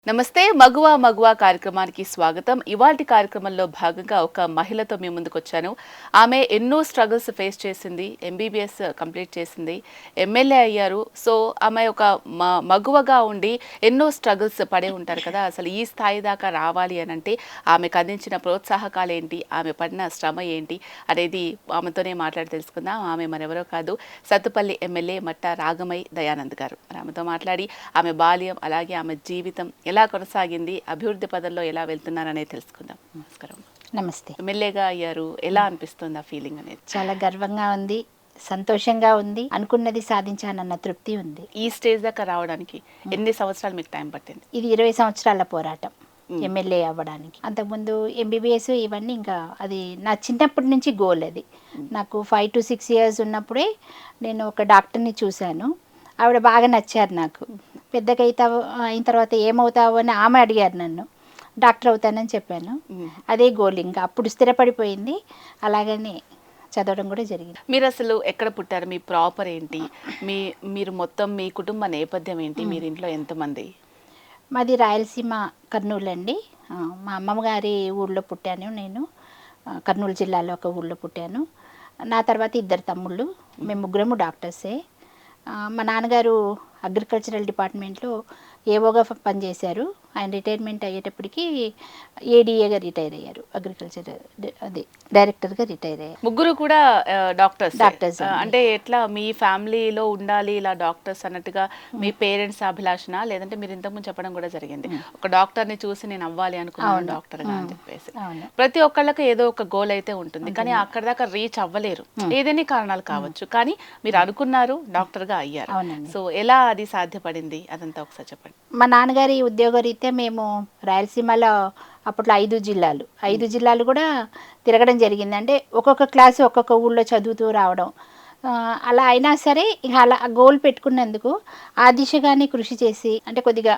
నమస్తే మగువా మగువా కార్యక్రమానికి స్వాగతం. ఇవాల్టి కార్యక్రమంలో భాగంగా ఒక మహిళతో మీ ముందుకు వచ్చాను. ఆమె ఎన్నో స్ట్రగుల్స్ ఫేస్ చేసింది. ఎంబీబీఎస్ కంప్లీట్ చేసింది. ఎమ్మెల్యే అయ్యారు. సో ఆమె ఒక మగువగా ఉండి ఎన్నో స్ట్రగుల్స్ పడే ఉంటారు కదా. అసలు ఈ స్థాయి దాకా రావాలి అని అంటే ఆమెకు అందించిన ప్రోత్సాహకాలు ఏంటి, ఆమె పడిన శ్రమ ఏంటి అనేది ఆమెతోనే మాట్లాడి తెలుసుకుందాం. ఆమె మరెవరో కాదు, సత్తుపల్లి ఎమ్మెల్యే మట్ట రాగమై దయానంద్ గారు. ఆమెతో మాట్లాడి ఆమె బాల్యం అలాగే ఆమె జీవితం ఎలా కొనసాగింది, అభివృద్ధి పదంలో ఎలా వెళ్తున్నారనేది తెలుసుకుందాం. నమస్కారం. నమస్తే. ఎమ్మెల్యేగా అయ్యారు, ఎలా అనిపిస్తుంది ఆ ఫీలింగ్ అనేది? చాలా గర్వంగా ఉంది, సంతోషంగా ఉంది, అనుకున్నది సాధించానన్న తృప్తి ఉంది. ఈ స్టేజ్ దాకా రావడానికి ఎన్ని సంవత్సరాలు మీకు టైం పట్టింది? ఇది 20 సంవత్సరాల పోరాటం ఎమ్మెల్యే అవ్వడానికి. అంతకుముందు ఎంబీబీఎస్ ఇవన్నీ ఇంకా అది నా చిన్నప్పటి నుంచి గోల్. అది నాకు 5 to 6 years ఉన్నప్పుడే నేను ఒక డాక్టర్ని చూశాను. ఆవిడ బాగా నచ్చారు నాకు. పెద్దగా అయిన తర్వాత ఏమవుతావు అని ఆమె అడిగారు నన్ను. డాక్టర్ అవుతానని చెప్పాను. అదే గోల్, ఇంకా అప్పుడు స్థిరపడిపోయింది. అలాగని చదవడం కూడా జరిగింది. మీరు అసలు ఎక్కడ పుట్టారు? మీ ప్రాపర్ ఏంటి? మీరు మొత్తం మీ కుటుంబ నేపథ్యం ఏంటి? మీరు ఇంట్లో ఎంతమంది? మాది రాయలసీమ, కర్నూలు అండి. మా అమ్మమ్మ గారి ఊళ్ళో పుట్టాను నేను. కర్నూలు జిల్లాలో ఒక ఊళ్ళో పుట్టాను. నా తర్వాత 2 తమ్ముళ్ళు, మేము ముగ్గురము డాక్టర్సే. మా నాన్నగారు అగ్రికల్చరల్ డిపార్ట్మెంట్లో ఏవోగా పనిచేశారు. ఆయన రిటైర్మెంట్ అయ్యేటప్పటికి ఏడీఏగా రిటైర్ అయ్యారు. అగ్రికల్చర్ అది డైరెక్టర్గా రిటైర్ అయ్యారు. ముగ్గురు కూడా డాక్టర్స్. అండి. అంటే ఎట్లా మీ ఫ్యామిలీలో ఉండాలి ఇలా డాక్టర్స్ అన్నట్టుగా మీ పేరెంట్స్ అభిలాషణ, లేదంటే మీరు ఇంతకుముందు చెప్పడం కూడా జరిగింది, ఒక డాక్టర్ని చూసి నేను అవ్వాలి అనుకున్నాను డాక్టర్గా అని చెప్పేసి. ప్రతి ఒక్కళ్ళకి ఏదో ఒక గోల్ అయితే ఉంటుంది, కానీ అక్కడ దాకా రీచ్ అవ్వలేరు, ఏదైనా కారణాలు కావచ్చు. కానీ మీరు అనుకున్నారు, డాక్టర్గా అయ్యారు. సో ఎలా అది సాధ్యపడింది అదంతా ఒకసారి చెప్పండి. మా నాన్నగారి ఉద్యోగరీత్యా మేము రాయలసీమలో అప్పట్లో 5 జిల్లాలు కూడా తిరగడం జరిగింది. అంటే ఒక్కొక్క క్లాసు ఒక్కొక్క ఊళ్ళో చదువుతూ రావడం. అలా అయినా సరే ఇక అలా గోల్ పెట్టుకున్నందుకు ఆ దిశగానే కృషి చేసి, అంటే కొద్దిగా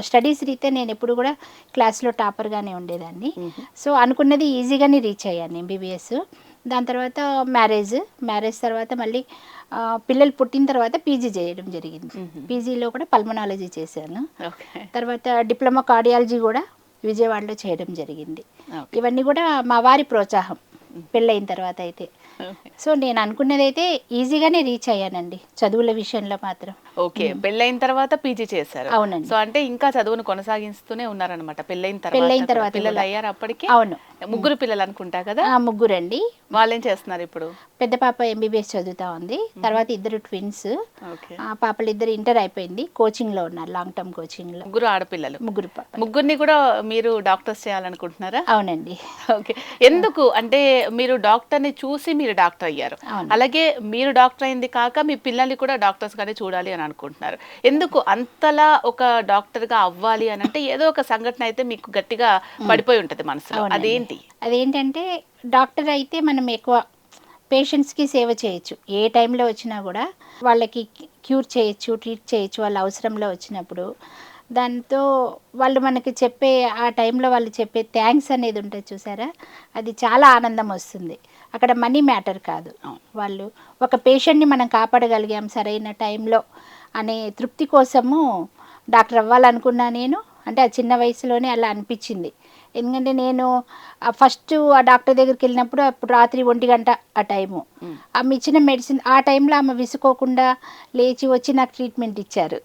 స్టడీస్ రీత్యా నేను ఎప్పుడు కూడా క్లాస్లో టాపర్గానే ఉండేదాన్ని. సో అనుకున్నది ఈజీగానే రీచ్ అయ్యాను ఎంబీబీఎస్. దాని తర్వాత మ్యారేజ్ తర్వాత మళ్ళీ పిల్లలు పుట్టిన తర్వాత పీజీ చేయడం జరిగింది. పీజీలో కూడా పల్మనాలజీ చేశాను. తర్వాత డిప్లొమా కార్డియాలజీ కూడా విజయవాడలో చేయడం జరిగింది. ఇవన్నీ కూడా మా వారి ప్రోత్సాహం పెళ్ళయిన తర్వాత అయితే. సో నేను అనుకున్నది అయితే ఈజీగానే రీచ్ అయ్యానండి చదువుల విషయంలో మాత్రం. ఓకే, పెళ్ళైన తర్వాత పీజీ చేశారు. అవునండి. సో అంటే ఇంకా చదువును కొనసాగిస్తూనే ఉన్నారనమాట పెళ్ళైన తర్వాత. పిల్లలు అయ్యారు అప్పటికి? అవును. ముగ్గురు పిల్లలు అనుకుంటా కదా? ముగ్గురండి. వాళ్ళు ఏం చేస్తున్నారు ఇప్పుడు? పెద్ద పాప ఎంబీబీఎస్ చదువుతా ఉంది. తర్వాత 2 ట్విన్స్. పాపలు 2 ఇంటర్ అయిపోయింది, కోచింగ్ లో ఉన్నారు, లాంగ్ టర్మ్ కోచింగ్ లో. ముగ్గురు ఆడపిల్లలు. ముగ్గురిని కూడా మీరు డాక్టర్స్ చేయాలనుకుంటున్నారా? అవునండి. ఓకే, ఎందుకు అంటే మీరు డాక్టర్ని చూసి మీరు డాక్టర్ అయ్యారు, అలాగే మీరు డాక్టర్ అయింది కాక మీ పిల్లల్ని కూడా డాక్టర్స్ గానే చూడాలి అని అనుకుంటున్నారు. ఎందుకు అంతలా ఒక డాక్టర్ గా అవ్వాలి అని అంటే ఏదో ఒక సంఘటన అయితే మీకు గట్టిగా పడిపోయి ఉంటది మనసులో, అదేంటంటే డాక్టర్ అయితే మనం ఎక్కువ పేషెంట్స్కి సేవ చేయొచ్చు. ఏ టైంలో వచ్చినా కూడా వాళ్ళకి క్యూర్ చేయొచ్చు, ట్రీట్ చేయొచ్చు వాళ్ళ అవసరంలో వచ్చినప్పుడు. దాంతో వాళ్ళు మనకి చెప్పే ఆ టైంలో వాళ్ళు చెప్పే థ్యాంక్స్ అనేది ఉంటుంది చూసారా, అది చాలా ఆనందం వస్తుంది. అక్కడ మనీ మ్యాటర్ కాదు, వాళ్ళు ఒక పేషెంట్ని మనం కాపాడగలిగాం సరైన టైంలో అనే తృప్తి కోసము డాక్టర్ అవ్వాలనుకున్నా నేను. అంటే ఆ చిన్న వయసులోనే అలా అనిపించింది. ఎందుకంటే నేను ఫస్ట్ ఆ డాక్టర్ దగ్గరికి వెళ్ళినప్పుడు అప్పుడు రాత్రి 1 గంట ఆ టైము. ఆమె ఇచ్చిన మెడిసిన్ ఆ టైంలో ఆమె విసుకోకుండా లేచి వచ్చి నాకు ట్రీట్మెంట్ ఇచ్చారు.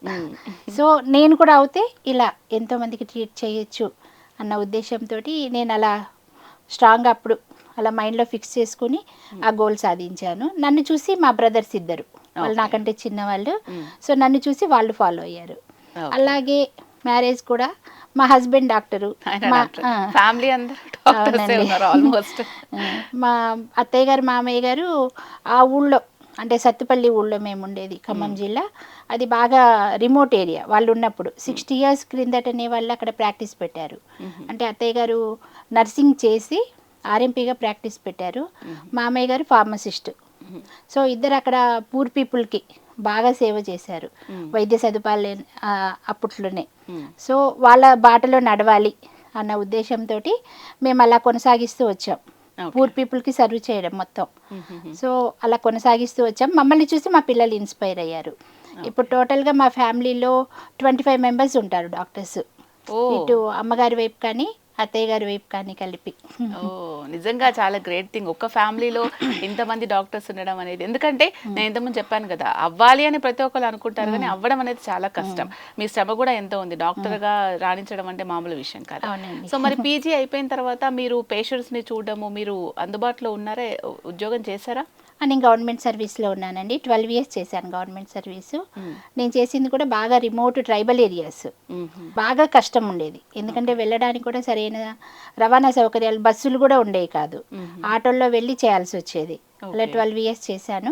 సో నేను కూడా అవుతే ఇలా ఎంతోమందికి ట్రీట్ చేయొచ్చు అన్న ఉద్దేశంతో నేను అలా స్ట్రాంగ్గా అప్పుడు అలా మైండ్లో ఫిక్స్ చేసుకుని ఆ గోల్ సాధించాను. నన్ను చూసి మా బ్రదర్స్ 2 వాళ్ళు నాకంటే చిన్నవాళ్ళు. సో నన్ను చూసి వాళ్ళు ఫాలో అయ్యారు. అలాగే మ్యారేజ్ కూడా మా హస్బెండ్ డాక్టరు. మా అత్తయ్య గారు మామయ్య గారు ఆ ఊళ్ళో, అంటే సత్తుపల్లి ఊళ్ళో మేము ఉండేది, ఖమ్మం జిల్లా. అది బాగా రిమోట్ ఏరియా. వాళ్ళు ఉన్నప్పుడు 60 years క్రిందటనే వాళ్ళు అక్కడ ప్రాక్టీస్ పెట్టారు. అంటే అత్తయ్య గారు నర్సింగ్ చేసి ఆర్ఎంపీగా ప్రాక్టీస్ పెట్టారు, మామయ్య గారు ఫార్మసిస్ట్. సో ఇద్దరు అక్కడ పూర్ పీపుల్కి బాగా సేవ చేశారు, వైద్య సదుపాయాలు అప్పట్లోనే. సో వాళ్ళ బాటలో నడవాలి అన్న ఉద్దేశంతో మేము అలా కొనసాగిస్తూ వచ్చాం, పూర్ పీపుల్కి సర్వ్ చేయడం మొత్తం. సో అలా కొనసాగిస్తూ వచ్చాం. మమ్మల్ని చూసి మా పిల్లలు ఇన్స్పైర్ అయ్యారు. ఇప్పుడు టోటల్గా మా ఫ్యామిలీలో 25 members ఉంటారు డాక్టర్స్. ఓ ఇటు అమ్మగారి వైపు కానీ అత్తయ్య గారి వైపు కానీ కలిపి. ఓ నిజంగా చాలా గ్రేట్ థింగ్. ఒక ఫ్యామిలీలో ఇంతమంది డాక్టర్స్ ఉండడం అనేది, ఎందుకంటే నేను ఇంతకుముందు చెప్పాను కదా, అవ్వాలి అని ప్రతి ఒక్కరు అనుకుంటారు కానీ అవ్వడం అనేది చాలా కష్టం. మీ శ్రమ కూడా ఎంతో ఉంది. డాక్టర్గా రాణించడం అంటే మామూలు విషయం కాదు. అవునండి. సో మరి పీజీ అయిపోయిన తర్వాత మీరు పేషెంట్స్ని చూడడము, మీరు అందుబాటులో ఉన్నారా, ఉద్యోగం చేశారా? నేను గవర్నమెంట్ సర్వీస్లో ఉన్నానండి. 12 years చేశాను గవర్నమెంట్ సర్వీసు. నేను చేసింది కూడా బాగా రిమోట్ ట్రైబల్ ఏరియాస్. బాగా కష్టం ఉండేది, ఎందుకంటే వెళ్ళడానికి కూడా సరైన రవాణా సౌకర్యాలు, బస్సులు కూడా ఉండేవి కాదు. ఆటోల్లో వెళ్ళి చేయాల్సి వచ్చేది. అలా 12 years చేశాను.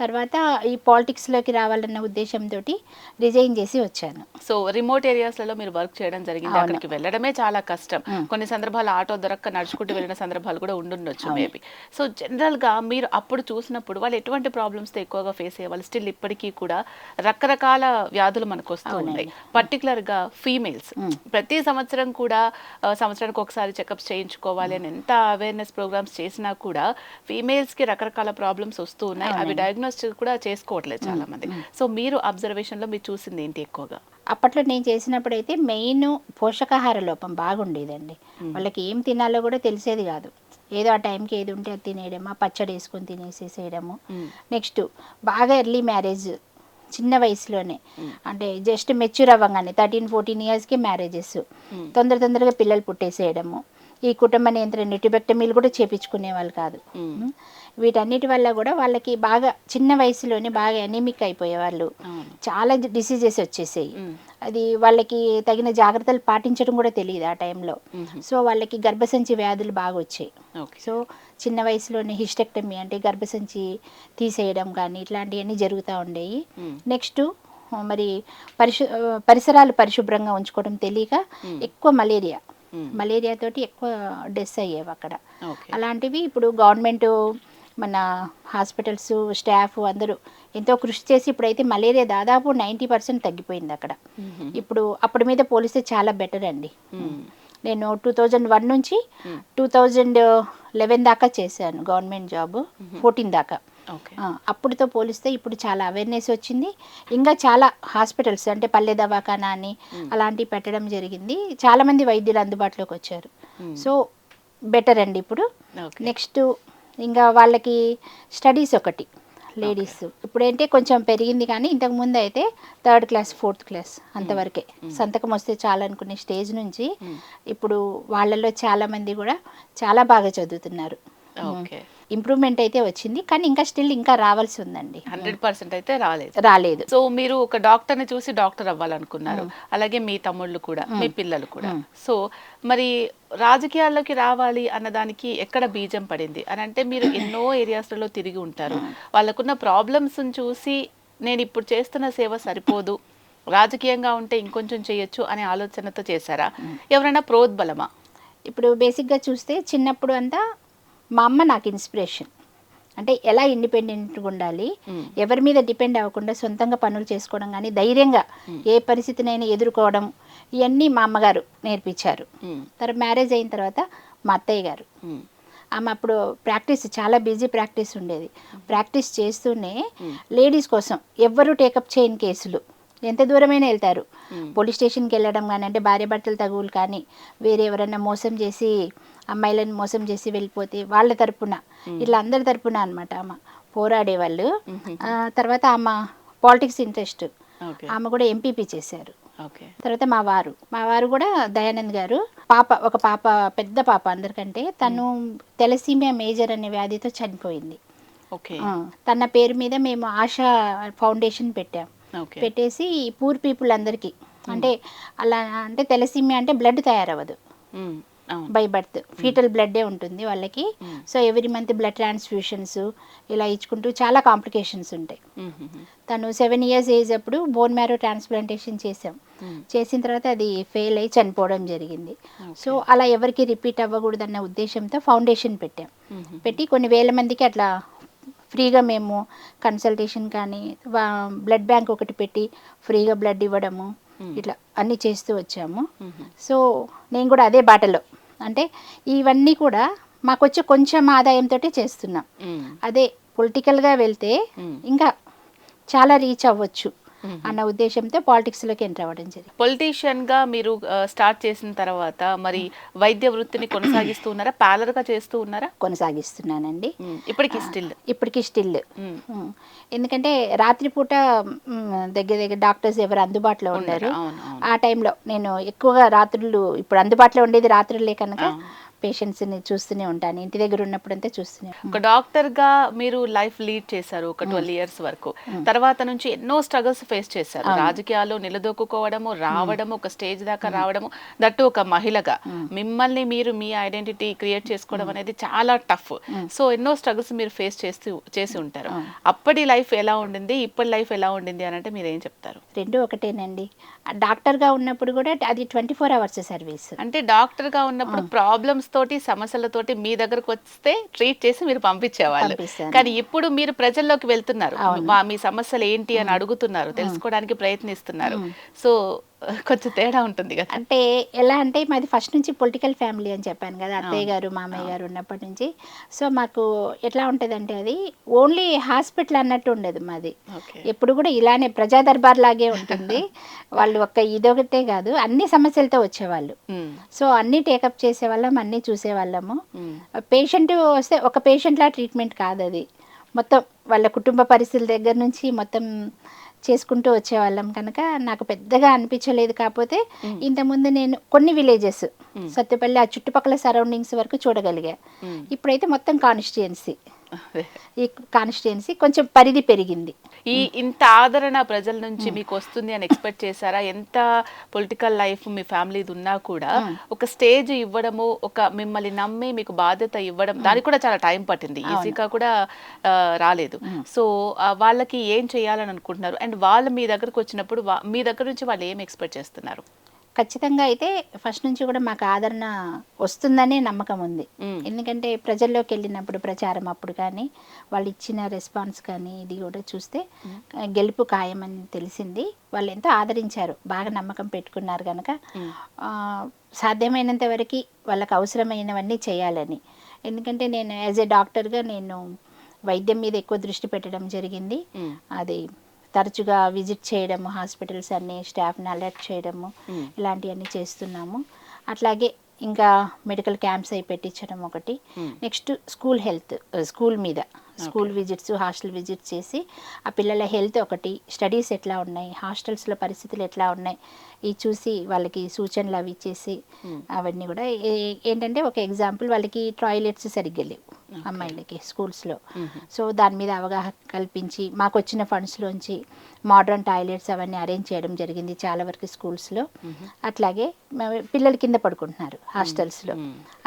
తర్వాత ఈ పాలిటిక్స్లోకి రావాలన్న ఉద్దేశంతో రిజైన్ చేసి వచ్చాను. సో రిమోట్ ఏరియాస్లలో మీరు వర్క్ చేయడం జరిగింది. అక్కడికి వెళ్ళడమే చాలా కష్టం. కొన్ని సందర్భాలు ఆటో దొరక్క నడుచుకుంటూ వెళ్ళిన సందర్భాలు కూడా ఉండుండొచ్చు మేబీ. సో జనరల్గా మీరు అప్పుడు చూసినప్పుడు వాళ్ళు ఎటువంటి ప్రాబ్లమ్స్తో ఎక్కువగా ఫేస్ అయ్యేవాళ్ళు? స్టిల్ ఇప్పటికీ కూడా రకరకాల వ్యాధులు మనకు వస్తూ ఉన్నాయి. పర్టికులర్గా ఫీమేల్స్ ప్రతి సంవత్సరం కూడా సంవత్సరానికి ఒకసారి చెకప్స్ చేయించుకోవాలి అని ఎంత అవేర్నెస్ ప్రోగ్రామ్స్ చేసినా కూడా ఫీమేల్స్కి రకరకాల ప్రాబ్లమ్స్ వస్తూ ఉన్నాయి. అవి డయాగ్నోస్ కూడా చేసుకోవట్లేదు చాలా మంది. సో మీరు అబ్జర్వేషన్లో మీరు చూసింది ఏంటి ఎక్కువగా? అప్పట్లో నేను చేసినప్పుడు అయితే మెయిన్ పోషకాహార లోపం బాగుండేదండి. వాళ్ళకి ఏం తినాలో కూడా తెలిసేది కాదు. ఏదో ఆ టైంకి ఏది ఉంటే అది తినేయడము, పచ్చడి వేసుకొని తినేసేసేయడము. నెక్స్ట్ బాగా ఎర్లీ మ్యారేజ్, చిన్న వయసులోనే, అంటే జస్ట్ మెచ్యూర్ అవ్వగానే 13-14 yearsకి మ్యారేజెస్, తొందరగా పిల్లలు పుట్టేసేయడము. ఈ కుటుంబ నియంత్రణ ట్యూబెక్టమీలు కూడా చేపించుకునే వాళ్ళు కాదు. వీటన్నిటి వల్ల కూడా వాళ్ళకి బాగా చిన్న వయసులోనే బాగా ఎనీమిక్ అయిపోయేవాళ్ళు. చాలా డిసీజెస్ వచ్చేసాయి. అది వాళ్ళకి తగిన జాగ్రత్తలు పాటించడం కూడా తెలియదు ఆ టైంలో. సో వాళ్ళకి గర్భసంచి వ్యాధులు బాగా వచ్చాయి. సో చిన్న వయసులోనే హిస్టెక్టమీ అంటే గర్భసంచి తీసేయడం కానీ ఇట్లాంటివన్నీ జరుగుతూ ఉండేవి. నెక్స్ట్ మరి పరిసరాలు పరిశుభ్రంగా ఉంచుకోవడం తెలియక ఎక్కువ మలేరియా తోటి ఎక్కువ డెస్ అయ్యేవి అక్కడ. అలాంటివి ఇప్పుడు గవర్నమెంట్, మన హాస్పిటల్స్ స్టాఫ్ అందరూ ఎంతో కృషి చేసి ఇప్పుడైతే మలేరియా దాదాపు 90% తగ్గిపోయింది అక్కడ. ఇప్పుడు అప్పటి మీద పోలిస్తే చాలా బెటర్ అండి. నేను 2001 నుంచి 2011 దాకా చేశాను గవర్నమెంట్ జాబ్, 14 దాకా. అప్పుడుతో పోలిస్తే ఇప్పుడు చాలా అవేర్నెస్ వచ్చింది. ఇంకా చాలా హాస్పిటల్స్ అంటే పల్లె దవాఖానా అని అలాంటివి పెట్టడం జరిగింది. చాలామంది వైద్యులు అందుబాటులోకి వచ్చారు. సో బెటర్ అండి ఇప్పుడు. నెక్స్ట్ ఇంకా వాళ్ళకి స్టడీస్ ఒకటి, లేడీస్ ఇప్పుడైతే కొంచెం పెరిగింది, కానీ ఇంతకుముందు అయితే 3rd class 4th class అంతవరకే సంతకం వస్తే చాలనుకునే స్టేజ్ నుంచి ఇప్పుడు వాళ్ళలో చాలామంది కూడా చాలా బాగా చదువుతున్నారు. ఇంప్రూవ్మెంట్ అయితే వచ్చింది, కానీ ఇంకా స్టిల్ ఇంకా రావాల్సి ఉందండి. 100% అయితే రాలేదు. సో మీరు ఒక డాక్టర్ని చూసి డాక్టర్ అవ్వాలనుకున్నారు, అలాగే మీ తమ్ముళ్ళు కూడా, మీ పిల్లలు కూడా. సో మరి రాజకీయాల్లోకి రావాలి అన్నదానికి ఎక్కడ బీజం పడింది అని అంటే, మీరు ఎన్నో ఏరియాస్లలో తిరిగి ఉంటారు, వాళ్ళకున్న ప్రాబ్లమ్స్ని చూసి నేను ఇప్పుడు చేస్తున్న సేవ సరిపోదు, రాజకీయంగా ఉంటే ఇంకొంచెం చేయొచ్చు అనే ఆలోచనతో చేశారా? ఎవరైనా ప్రోద్బలమా? ఇప్పుడు బేసిక్గా చూస్తే చిన్నప్పుడు అంతా మా అమ్మ నాకు ఇన్స్పిరేషన్. అంటే ఎలా ఇండిపెండెంట్గా ఉండాలి, ఎవరి మీద డిపెండ్ అవ్వకుండా సొంతంగా పనులు చేసుకోవడం కానీ, ధైర్యంగా ఏ పరిస్థితినైనా ఎదుర్కోవడం, ఇవన్నీ మా అమ్మగారు నేర్పించారు. తర్వాత మ్యారేజ్ అయిన తర్వాత మా అత్తయ్య గారు, ఆమె అప్పుడు ప్రాక్టీస్ చాలా బిజీ ప్రాక్టీస్ ఉండేది. ప్రాక్టీస్ చేస్తూనే లేడీస్ కోసం ఎవ్వరూ టేకప్ చేయని కేసులు ఎంత దూరమైనా వెళ్తారు. పోలీస్ స్టేషన్కి వెళ్ళడం కానీ, అంటే భార్య భర్తల తగువులు కానీ, వేరే ఎవరైనా మోసం చేసి అమ్మాయిలను మోసం చేసి వెళ్ళిపోతే వాళ్ళ తరపున, ఇట్లా అందరి తరపున అనమాట ఆమె పోరాడేవాళ్ళు. తర్వాత ఆమె పాలిటిక్స్ ఇంట్రెస్ట్, ఆమె కూడా ఎంపీపీ చేశారు. తర్వాత మా వారు కూడా దయానంద్ గారు, ఒక పాప, పెద్ద పాప అందరికంటే, తను తెలసీమియా మేజర్ అనే వ్యాధితో చనిపోయింది. తన పేరు మీద మేము ఆశా ఫౌండేషన్ పెట్టేసి పూర్ పీపుల్ అందరికీ, అంటే అలా అంటే తెలసీమియా అంటే బ్లడ్ తయారవ్వదు బై బర్త్, ఫీటల్ బ్లడ్డే ఉంటుంది వాళ్ళకి. So every month blood transfusions ఇలా ఇచ్చుకుంటూ చాలా కాంప్లికేషన్స్ ఉంటాయి. తను 7 years ఏజ్ అప్పుడు బోన్ మ్యారో ట్రాన్స్ప్లాంటేషన్ చేసిన తర్వాత అది ఫెయిల్ అయ్యి చనిపోవడం జరిగింది. సో అలా ఎవరికి రిపీట్ అవ్వకూడదన్న ఉద్దేశంతో ఫౌండేషన్ పెట్టి కొన్ని వేల మందికి అట్లా ఫ్రీగా మేము కన్సల్టేషన్ కానీ, బ్లడ్ బ్యాంక్ ఒకటి పెట్టి ఫ్రీగా బ్లడ్ ఇవ్వడము, ఇట్లా అన్నీ చేస్తూ వచ్చాము. సో నేను కూడా అదే బాటలో, అంటే ఇవన్నీ కూడా మాకు వచ్చే కొంచెం ఆదాయంతో చేస్తున్నాం. అదే పొలిటికల్గా వెళ్తే ఇంకా చాలా రీచ్ అవ్వచ్చు అన్న ఉద్దేశంతో పాలిటిక్స్లోకి ఎంటర్ అవ్వడం జరిగింది. పొలిటీషియన్ గా మీరు స్టార్ట్ చేసిన తర్వాత మరి వైద్య వృత్తిని కొనసాగిస్తూ ఉన్నారా, పార్లర్ గా చేస్తూ ఉన్నారా? కొనసాగిస్తున్నానండి ఇప్పటికి స్టిల్. ఇప్పటికీ స్టిల్. ఎందుకంటే రాత్రిపూట దగ్గర దగ్గర డాక్టర్స్ ఎవరు అందుబాటులో ఉండరు. ఆ టైంలో నేను ఎక్కువగా రాత్రులు, ఇప్పుడు అందుబాటులో ఉండేది రాత్రులే కనుక పేషెంట్స్ని చూస్తూనే ఉంటాను. ఇంటి దగ్గర ఉన్నప్పుడంతా చూస్తూనే. ఒక డాక్టర్ గా మీరు లైఫ్ లీడ్ చేశారు ఒక 12 years వరకు. తర్వాత నుంచి ఎన్నో స్ట్రగుల్స్ ఫేస్ చేశారు. రాజకీయాల్లో నిలదొక్కుకోవడము, రావడము, ఒక స్టేజ్ దాకా రావడము, దట్టు ఒక మహిళగా మిమ్మల్ని మీరు మీ ఐడెంటిటీ క్రియేట్ చేసుకోవడం అనేది చాలా టఫ్. సో ఎన్నో స్ట్రగుల్స్ మీరు ఫేస్ చేసి ఉంటారు. అప్పటి లైఫ్ ఎలా ఉండింది, ఇప్పటి లైఫ్ ఎలా ఉండింది అని అంటే మీరు ఏం చెప్తారు? రెండు ఒకటేనండి. డాక్టర్గా ఉన్నప్పుడు కూడా అది 24 hours సర్వీస్. అంటే డాక్టర్ గా ఉన్నప్పుడు ప్రాబ్లమ్స్ తోటి, సమస్యలతోటి మీ దగ్గరకు వస్తే ట్రీట్ చేసి మీరు పంపించేవాళ్ళు. కానీ ఇప్పుడు మీరు ప్రజల్లోకి వెళ్తున్నారు, మీ సమస్యలు ఏంటి అని అడుగుతున్నారు, తెలుసుకోవడానికి ప్రయత్నిస్తున్నారు. సో కొంచెం తేడా ఉంటుంది కదా. అంటే ఎలా అంటే మాది ఫస్ట్ నుంచి పొలిటికల్ ఫ్యామిలీ అని చెప్పాను కదా, అత్తయ్య గారు మామయ్య గారు ఉన్నప్పటి నుంచి. సో మాకు ఎట్లా ఉంటుందంటే అది ఓన్లీ హాస్పిటల్ అన్నట్టు ఉండదు మాది. ఎప్పుడు కూడా ఇలానే ప్రజా దర్బార్ లాగే ఉంటుంది. వాళ్ళు ఇదొకటే కాదు, అన్ని సమస్యలతో వచ్చేవాళ్ళు. సో అన్ని టేకప్ చేసేవాళ్ళం, అన్నీ చూసేవాళ్ళము. పేషెంట్ వస్తే ఒక పేషెంట్లా ట్రీట్మెంట్ కాదు అది, మొత్తం వాళ్ళ కుటుంబ పరిస్థితుల దగ్గర నుంచి మొత్తం చేసుకుంటూ వచ్చేవాళ్ళం కనుక నాకు పెద్దగా అనిపించలేదు. కాకపోతే ఇంతకుముందు నేను కొన్ని విలేజెస్ సత్తుపల్లి ఆ చుట్టుపక్కల సరౌండింగ్స్ వరకు చూడగలిగా. ఇప్పుడైతే మొత్తం ఈ కాన్స్టిట్యుయెన్సీ కొంచెం పరిధి పెరిగింది. ఇంత ఆదరణ ప్రజల నుంచి మీకు వస్తుంది అని ఎక్స్పెక్ట్ చేశారా? ఎంత పొలిటికల్ లైఫ్ మీ ఫ్యామిలీది ఉన్నా కూడా ఒక స్టేజ్ ఇవ్వడము, ఒక మిమ్మల్ని నమ్మి మీకు బాధ్యత ఇవ్వడం, దానికి కూడా చాలా టైం పట్టింది, ఈజీగా కూడా రాలేదు. సో వాళ్ళకి ఏం చేయాలని అనుకుంటున్నారు? అండ్ వాళ్ళు మీ దగ్గరకు వచ్చినప్పుడు మీ దగ్గర నుంచి వాళ్ళు ఏం ఎక్స్పెక్ట్ చేస్తున్నారు? ఖచ్చితంగా అయితే ఫస్ట్ నుంచి కూడా మాకు ఆదరణ వస్తుందనే నమ్మకం ఉంది. ఎందుకంటే ప్రజల్లోకి వెళ్ళినప్పుడు ప్రచారం అప్పుడు కానీ వాళ్ళు ఇచ్చిన రెస్పాన్స్ కానీ ఇది కూడా చూస్తే గెలుపు ఖాయమని తెలిసింది. వాళ్ళు ఎంతో ఆదరించారు, బాగా నమ్మకం పెట్టుకున్నారు కనుక సాధ్యమైనంత వరకు వాళ్ళకి అవసరమైనవన్నీ చేయాలని. ఎందుకంటే నేను యాజ్ ఏ డాక్టర్గా నేను వైద్యం మీద ఎక్కువ దృష్టి పెట్టడం జరిగింది. అది తరచుగా విజిట్ చేయడము, హాస్పిటల్స్ అన్ని స్టాఫ్ని అలర్ట్ చేయడము, ఇలాంటివన్నీ చేస్తున్నాము. అట్లాగే ఇంకా మెడికల్ క్యాంప్స్ అవి పెట్టించడం ఒకటి. నెక్స్ట్ స్కూల్ మీద స్కూల్ విజిట్స్, హాస్టల్ విజిట్స్ చేసి ఆ పిల్లల హెల్త్ ఒకటి, స్టడీస్ ఎట్లా ఉన్నాయి, హాస్టల్స్లో పరిస్థితులు ఎట్లా ఉన్నాయి ఇవి చూసి వాళ్ళకి సూచనలు అవి ఇచ్చేసి అవన్నీ కూడా ఏంటంటే ఒక ఎగ్జాంపుల్ వాళ్ళకి టాయిలెట్స్ సరిగ్గా లేవు అమ్మాయిలకి స్కూల్స్లో. సో దాని మీద అవగాహన కల్పించి మాకు వచ్చిన ఫండ్స్లోంచి మోడర్న్ టాయిలెట్స్ అవన్నీ అరేంజ్ చేయడం జరిగింది చాలా వరకు స్కూల్స్లో. అట్లాగే పిల్లలు కింద పడుకుంటున్నారు హాస్టల్స్లో,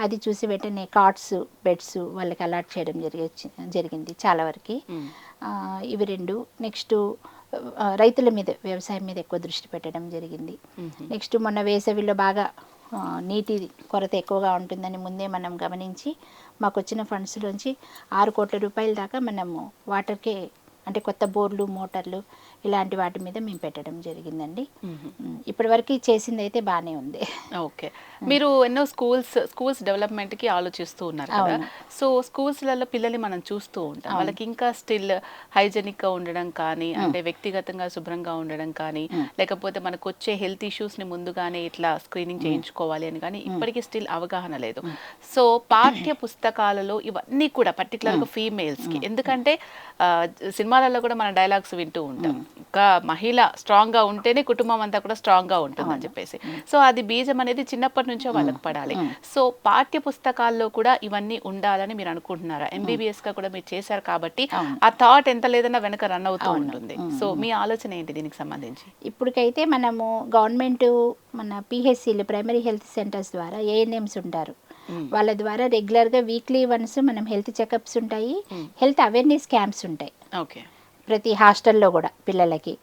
అది చూసి వెంటనే కాట్స్, బెడ్స్ వాళ్ళకి అలాట్ చేయడం జరిగింది చాలా వరకు. ఇవి రెండు. నెక్స్ట్ రైతుల మీద, వ్యవసాయం మీద ఎక్కువ దృష్టి పెట్టడం జరిగింది. నెక్స్ట్ మొన్న వేసవిలో బాగా నీటి కొరత ఎక్కువగా ఉంటుందని ముందే మనం గమనించి మాకు వచ్చిన ఫండ్స్లోంచి 6 కోట్ల రూపాయల దాకా మనము వాటర్కే, అంటే కొత్త బోర్లు, మోటార్లు ఇలాంటి వాటి మీద మేము పెట్టడం జరిగిందండి. ఇప్పటి వరకు చేసింది అయితే బాగానే ఉంది. ఓకే, మీరు ఎన్నో స్కూల్స్ డెవలప్మెంట్కి ఆలోచిస్తూ ఉన్నారు కదా. సో స్కూల్స్లలో పిల్లల్ని మనం చూస్తూ ఉంటాం, వాళ్ళకి ఇంకా స్టిల్ హైజెనిక్గా ఉండడం కానీ, అంటే వ్యక్తిగతంగా శుభ్రంగా ఉండడం కానీ, లేకపోతే మనకు వచ్చే హెల్త్ ఇష్యూస్ని ముందుగానే ఇట్లా స్క్రీనింగ్ చేయించుకోవాలి అని కానీ ఇప్పటికీ స్టిల్ అవగాహన లేదు. సో పాఠ్య పుస్తకాలలో ఇవన్నీ కూడా పర్టికులర్గా ఫీమేల్స్కి, ఎందుకంటే సినిమాలలో కూడా మన డైలాగ్స్ వింటూ ఉంటాం, ఒక మహిళ స్ట్రాంగ్గా ఉంటేనే కుటుంబం అంతా కూడా స్ట్రాంగ్గా ఉంటుంది అని చెప్పేసి. సో అది బీజం అనేది చిన్నప్పటి నుంచో వాళ్ళకి పడాలి. సో పాఠ్య పుస్తకాల్లో కూడా ఇవన్నీ ఉండాలని మీరు అనుకుంటున్నారా? ఎంబీబీఎస్గా కూడా మీరు చేశారు కాబట్టి ఆ థాట్ ఎంత లేదన్నా వెనక రన్ అవుతూ ఉంటుంది. సో మీ ఆలోచన ఏంటి దీనికి సంబంధించి? ఇప్పటికైతే మనము గవర్నమెంట్ మన పిహెచ్సిలు, ప్రైమరీ హెల్త్ సెంటర్స్ ద్వారా ఏఎన్ఎంస్ ఉంటారు, వాళ్ళ ద్వారా రెగ్యులర్గా వీక్లీ వన్స్ మనం హెల్త్ చెకప్స్ ఉంటాయి, హెల్త్ అవేర్నెస్ క్యాంప్స్ ఉంటాయి. ఓకే, ప్రతి హాస్టల్లో కూడా పిల్లలకి,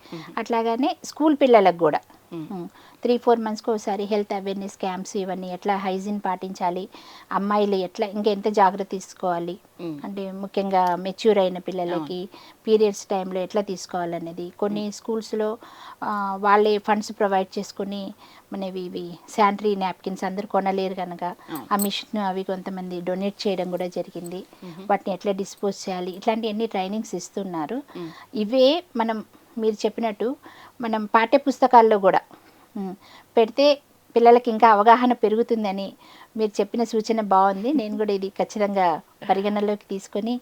అట్లాగానే స్కూల్ పిల్లలకు కూడా 3-4 monthsకి ఒకసారి హెల్త్ అవేర్నెస్ క్యాంప్స్, ఇవన్నీ ఎట్లా హైజీన్ పాటించాలి, అమ్మాయిలు ఎట్లా ఇంకెంత జాగ్రత్త తీసుకోవాలి, అంటే ముఖ్యంగా మెచ్యూర్ అయిన పిల్లలకి పీరియడ్స్ టైంలో ఎట్లా తీసుకోవాలనేది కొన్ని స్కూల్స్లో వాళ్ళే ఫండ్స్ ప్రొవైడ్ చేసుకొని మనవి ఇవి శానిటరీ నాప్కిన్స్ అందరు కొనలేరు కనుక ఆ మిషన్ అవి కొంతమంది డొనేట్ చేయడం కూడా జరిగింది. వాటిని ఎట్లా డిస్పోజ్ చేయాలి, ఇట్లాంటివన్నీ ట్రైనింగ్స్ ఇస్తున్నారు. ఇవే మనం మీరు చెప్పినట్టు మనం పాఠ్య పుస్తకాల్లో కూడా పెడితే పిల్లలకి ఇంకా అవగాహన పెరుగుతుందని మీరు చెప్పిన సూచన బాగుంది. నేను కూడా ఇది ఖచ్చితంగా పరిగణనలోకి తీసుకొని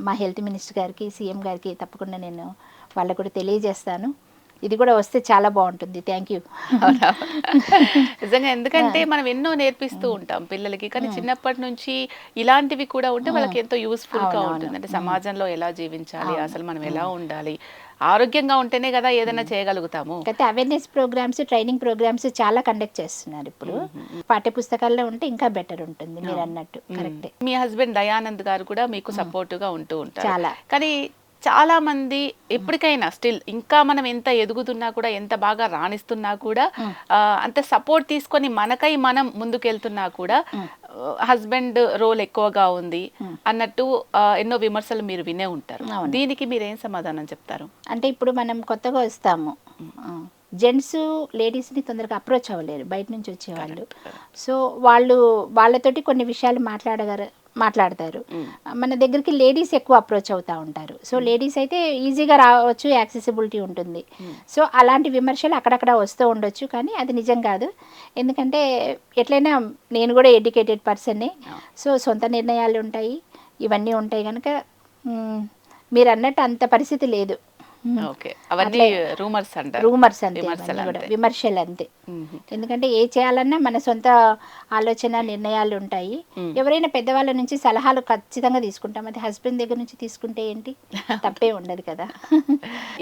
మా హెల్త్ మినిస్టర్ గారికి, సీఎం గారికి తప్పకుండా నేను వాళ్ళకు కూడా తెలియజేస్తాను. ఇది కూడా వస్తే చాలా బాగుంటుంది. Thank you. నిజంగా, ఎందుకంటే మనం ఎన్నో నేర్పిస్తూ ఉంటాం పిల్లలకి, కానీ చిన్నప్పటి నుంచి ఇలాంటివి కూడా ఉంటే వాళ్ళకి ఎంతో యూస్ఫుల్ గా ఉంటుంది. అంటే సమాజంలో ఎలా జీవించాలి, అసలు మనం ఎలా ఉండాలి, ఆరోగ్యంగా ఉంటేనే కదా ఏదైనా చేయగలుగుతాము. అయితే అవేర్నెస్ ప్రోగ్రామ్స్, ట్రైనింగ్ ప్రోగ్రామ్స్ చాలా కండక్ట్ చేస్తున్నారు ఇప్పుడు. పాఠ్య పుస్తకాల్లో ఉంటే ఇంకా బెటర్ ఉంటుంది మీరు అన్నట్టు. కరెక్టే. మీ హస్బెండ్ దయానంద్ గారు కూడా మీకు సపోర్టివ్ గా ఉంటూ ఉంటారు. చాలా. కానీ చాలా మంది ఎప్పటికైనా స్టిల్ ఇంకా మనం ఎంత ఎదుగుతున్నా కూడా, ఎంత బాగా రాణిస్తున్నా కూడా, అంత సపోర్ట్ తీసుకొని మనకై మనం ముందుకెళ్తున్నా కూడా హస్బెండ్ రోల్ ఎక్కువగా ఉంది అన్నట్టు ఎన్నో విమర్శలు మీరు వినే ఉంటారు. దీనికి మీరు ఏం సమాధానం చెప్తారు? అంటే ఇప్పుడు మనం కొత్తగా వస్తాము, జెంట్స్ లేడీస్ని తొందరగా అప్రోచ్ అవ్వలేరు బయట నుంచి వచ్చేవాళ్ళు. సో వాళ్ళతోటి కొన్ని విషయాలు మాట్లాడతారు. మన దగ్గరికి లేడీస్ ఎక్కువ అప్రోచ్ అవుతూ ఉంటారు. సో లేడీస్ అయితే ఈజీగా రావచ్చు, యాక్సెసిబిలిటీ ఉంటుంది. సో అలాంటి విమర్శలు అక్కడక్కడ వస్తూ ఉండొచ్చు, కానీ అది నిజం కాదు. ఎందుకంటే ఎట్లయినా నేను కూడా ఎడ్యుకేటెడ్ పర్సన్నే. సో సొంత నిర్ణయాలు ఉంటాయి, ఇవన్నీ ఉంటాయి కనుక మీరు అన్నట్టు అంత పరిస్థితి లేదు. అవన్నీ రూమర్స్ అంటారు. రూమర్స్ అంతే, విమర్శలు అంతే. ఎందుకంటే ఏ చేయాలన్నా మన సొంత ఆలోచన, నిర్ణయాలు ఉంటాయి. ఎవరైనా పెద్దవాళ్ళ నుంచి సలహాలు ఖచ్చితంగా తీసుకుంటాం. అది హస్బెండ్ దగ్గర నుంచి తీసుకుంటే ఏంటి, తప్పే ఉండదు కదా.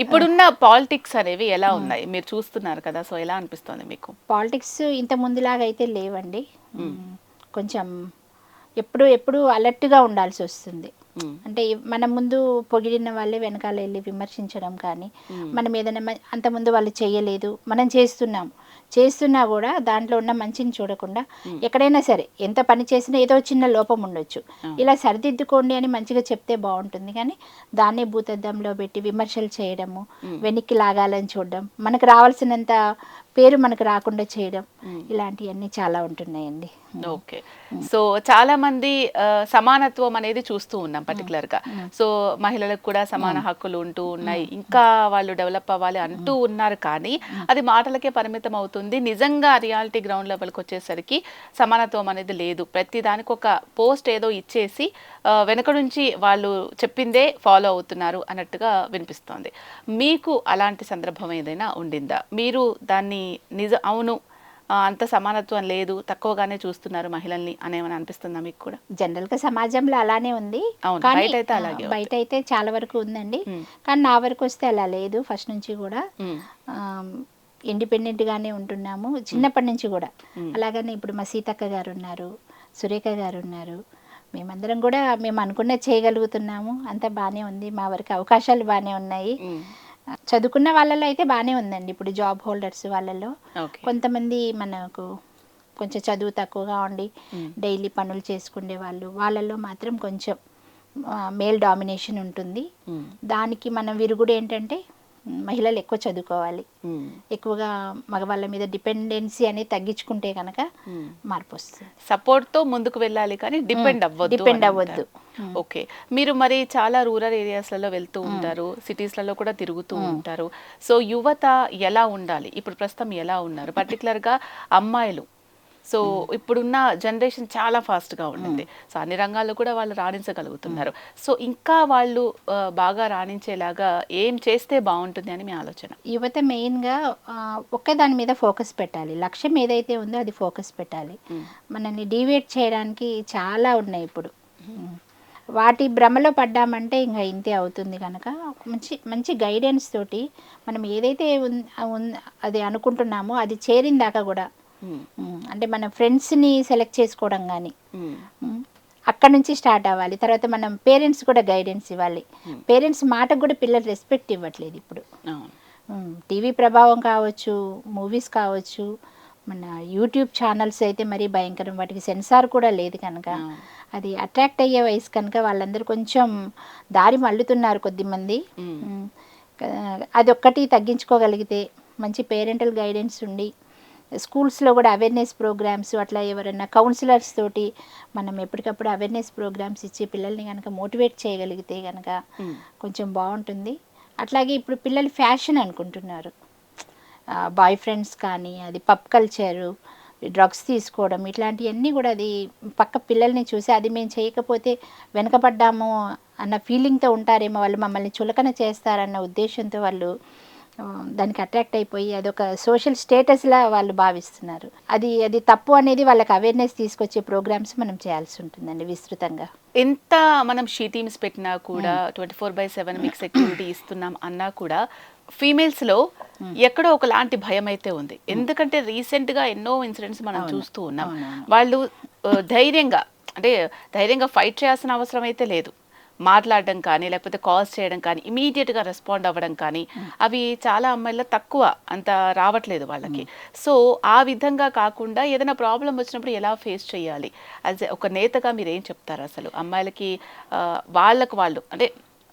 ఇప్పుడున్న పాలిటిక్స్ అనేవి ఎలా ఉన్నాయి మీరు చూస్తున్నారు కదా, సో ఎలా అనిపిస్తుంది మీకు? పాలిటిక్స్ ఇంత ముందులాగా అయితే లేవండి. కొంచెం ఎప్పుడు అలర్ట్గా ఉండాల్సి వస్తుంది. అంటే మన ముందు పొగిడిన వాళ్ళే వెనకాల వెళ్ళి విమర్శించడం కానీ, మనం ఏదైనా అంతకుముందు వాళ్ళు చేయలేదు, మనం చేస్తున్నా కూడా దాంట్లో ఉన్న మంచిని చూడకుండా, ఎక్కడైనా సరే ఎంత పని చేసినా ఏదో చిన్న లోపం ఉండొచ్చు, ఇలా సరిదిద్దుకోండి అని మంచిగా చెప్తే బాగుంటుంది. కానీ దాన్ని భూతద్దంలో పెట్టి విమర్శలు చేయడము, వెనక్కి లాగాలని చూడడం, మనకు రావాల్సినంత పేరు మనకు రాకుండా చేయడం, ఇలాంటివన్నీ చాలా ఉంటున్నాయండి. ఓకే. సో చాలా మంది సమానత్వం అనేది చూస్తూ ఉన్నాం పర్టికులర్ గా. సో మహిళలకు కూడా సమాన హక్కులు ఉంటూ ఉన్నాయి, ఇంకా వాళ్ళు డెవలప్ అవ్వాలి అంటూ ఉన్నారు. కానీ అది మాటలకే పరిమితం అవుతుంది. నిజంగా రియాలిటీ గ్రౌండ్ లెవెల్కి వచ్చేసరికి సమానత్వం అనేది లేదు. ప్రతి దానికి ఒక పోస్ట్ ఏదో ఇచ్చేసి వెనక నుంచి వాళ్ళు చెప్పిందే ఫాలో అవుతున్నారు అన్నట్టుగా వినిపిస్తోంది. మీకు అలాంటి సందర్భం ఏదైనా ఉండిందా? మీరు దాన్ని అవును అంత సమానత్వం లేదు, తక్కువగానే చూస్తున్నారు మహిళల్ని అనేమని అనిపిస్తుందా మీకు కూడా? జనరల్గా సమాజంలో అలానే ఉంది, బయట అయితే చాలా వరకు ఉందండి. కానీ నా వరకు వస్తే అలా లేదు. ఫస్ట్ నుంచి కూడా ఇండిపెండెంట్గానే ఉంటున్నాము, చిన్నప్పటి నుంచి కూడా. అలాగనే ఇప్పుడు మా సీతక్క గారు ఉన్నారు, సురేఖ గారు ఉన్నారు, మేమందరం కూడా మేము అనుకున్నది చేయగలుగుతున్నాము. అంతా బాగానే ఉంది, మా వరకు అవకాశాలు బాగానే ఉన్నాయి. చదువుకున్న వాళ్ళలో అయితే బాగానే ఉందండి. ఇప్పుడు జాబ్ హోల్డర్స్ వాళ్ళలో కొంతమంది మనకు కొంచెం చదువు తక్కువగా ఉండి డైలీ పనులు చేసుకునే వాళ్ళలో మాత్రం కొంచెం మేల్ డామినేషన్ ఉంటుంది. దానికి మనం విరుగుడు ఏంటంటే మహిళలు ఎక్కువ చదువుకోవాలి, ఎక్కువగా మగవాళ్ళ మీద డిపెండెన్సీ అనేది తగ్గించుకుంటే కనుక మార్పు వస్తుంది. సపోర్ట్తో ముందుకు వెళ్ళాలి కానీ డిపెండ్ అవ్వద్దు. ఓకే. మీరు మరి చాలా రూరల్ ఏరియాస్లలో వెళ్తూ ఉంటారు, సిటీస్లలో కూడా తిరుగుతూ ఉంటారు. సో యువత ఎలా ఉండాలి, ఇప్పుడు ప్రస్తుతం ఎలా ఉన్నారు, పర్టికులర్గా అమ్మాయిలు? సో ఇప్పుడున్న జనరేషన్ చాలా ఫాస్ట్గా ఉండింది. సో అన్ని రంగాల్లో కూడా వాళ్ళు రాణించగలుగుతున్నారు. సో ఇంకా వాళ్ళు బాగా రాణించేలాగా ఏం చేస్తే బాగుంటుంది అని మీ ఆలోచన? యువత మెయిన్గా ఒకే దాని మీద ఫోకస్ పెట్టాలి. లక్ష్యం ఏదైతే ఉందో అది ఫోకస్ పెట్టాలి. మనల్ని డివేట్ చేయడానికి చాలా ఉన్నాయి ఇప్పుడు. వాటి భ్రమలో పడ్డామంటే ఇంకా ఇంతే అవుతుంది. కనుక మంచి గైడెన్స్ తోటి మనం ఏదైతే అది అనుకుంటున్నామో అది చేరిన దాకా కూడా, అంటే మన ఫ్రెండ్స్ని సెలెక్ట్ చేసుకోవడం కానీ అక్కడ నుంచి స్టార్ట్ అవ్వాలి. తర్వాత మనం పేరెంట్స్ కూడా గైడెన్స్ ఇవ్వాలి. పేరెంట్స్ మాటకు కూడా పిల్లలు రెస్పెక్ట్ ఇవ్వట్లేదు ఇప్పుడు. టీవీ ప్రభావం కావచ్చు, మూవీస్ కావచ్చు, మన యూట్యూబ్ ఛానల్స్ అయితే మరీ భయంకరం, వాటికి సెన్సార్ కూడా లేదు కనుక అది అట్రాక్ట్ అయ్యే వయసు కనుక వాళ్ళందరూ కొంచెం దారి మళ్ళుతున్నారు కొద్దిమంది. అది ఒక్కటి తగ్గించుకోగలిగితే, మంచి పేరెంటల్ గైడెన్స్ ఉండి స్కూల్స్లో కూడా అవేర్నెస్ ప్రోగ్రామ్స్, అట్లా ఎవరైనా కౌన్సిలర్స్ తోటి మనం ఎప్పటికప్పుడు అవేర్నెస్ ప్రోగ్రామ్స్ ఇచ్చి పిల్లల్ని కనుక మోటివేట్ చేయగలిగితే కనుక కొంచెం బాగుంటుంది. అట్లాగే ఇప్పుడు పిల్లలు ఫ్యాషన్ అనుకుంటున్నారు, బాయ్ ఫ్రెండ్స్ కానీ, అది పబ్ కల్చరు, డ్రగ్స్ తీసుకోవడం, ఇట్లాంటివన్నీ కూడా అది పక్క పిల్లల్ని చూసి అది మేము చేయకపోతే వెనకబడ్డాము అన్న ఫీలింగ్తో ఉంటారేమో, వాళ్ళు మమ్మల్ని చులకన చేస్తారన్న ఉద్దేశంతో వాళ్ళు దానికి అట్రాక్ట్ అయిపోయి అదొక సోషల్ స్టేటస్లా వాళ్ళు భావిస్తున్నారు. అది అది తప్పు అనేది వాళ్ళకి అవేర్నెస్ తీసుకొచ్చే ప్రోగ్రామ్స్ మనం చేయాల్సి ఉంటుందండి విస్తృతంగా. ఎంత మనం షీ టీమ్స్ పెట్టినా కూడా 24/7 మీకు సెక్యూరిటీ ఇస్తున్నాం అన్నా కూడా ఫీమేల్స్లో ఎక్కడో ఒకలాంటి భయం అయితే ఉంది. ఎందుకంటే రీసెంట్గా ఎన్నో ఇన్సిడెంట్స్ మనం చూస్తూ ఉన్నాం. వాళ్ళు ధైర్యంగా ఫైట్ చేయాల్సిన అవసరం అయితే లేదు. మాట్లాడడం కానీ లేకపోతే కాల్స్ చేయడం కానీ ఇమీడియట్గా రెస్పాండ్ అవ్వడం కానీ అవి చాలా అమ్మాయిల్లో తక్కువ, అంత రావట్లేదు వాళ్ళకి. సో ఆ విధంగా కాకుండా ఏదైనా ప్రాబ్లం వచ్చినప్పుడు ఎలా ఫేస్ చేయాలి, యాజ్ ఒక నేతగా మీరు ఏం చెప్తారు అసలు అమ్మాయిలకి? వాళ్ళు అంటే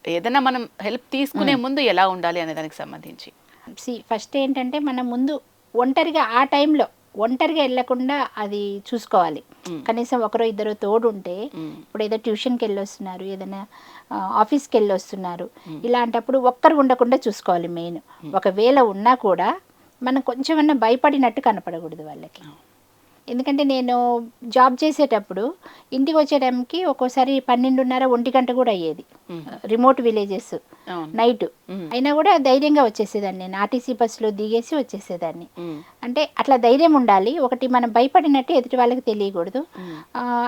ఏదైనా మనం హెల్ప్ తీసుకునే ముందు ఎలా ఉండాలి అనే దానికి సంబంధించి. ఫస్ట్ ఏంటంటే మనం ముందు ఆ టైంలో ఒంటరిగా వెళ్ళకుండా అది చూసుకోవాలి. కనీసం ఒకరో ఇద్దరు తోడు ఉంటే, ఇప్పుడు ఏదో ట్యూషన్కి వెళ్ళొస్తున్నారు, ఏదైనా ఆఫీస్కి వెళ్ళొస్తున్నారు, ఇలాంటప్పుడు ఒక్కరు ఉండకుండా చూసుకోవాలి మెయిన్. ఒకవేళ ఉన్నా కూడా మనం కొంచెమన్నా భయపడినట్టు కనపడకూడదు వాళ్ళకి. ఎందుకంటే నేను జాబ్ చేసేటప్పుడు ఇంటికి వచ్చే టైంకి ఒక్కోసారి 12:30, 1 గంట కూడా అయ్యేది. రిమోట్ విలేజెస్ నైట్ అయినా కూడా ధైర్యంగా వచ్చేసేదాన్ని. నేను ఆర్టీసీ బస్సులో దిగేసి వచ్చేసేదాన్ని. అంటే అట్లా ధైర్యం ఉండాలి. ఒకటి మనం భయపడినట్టు ఎదుటి వాళ్ళకి తెలియకూడదు.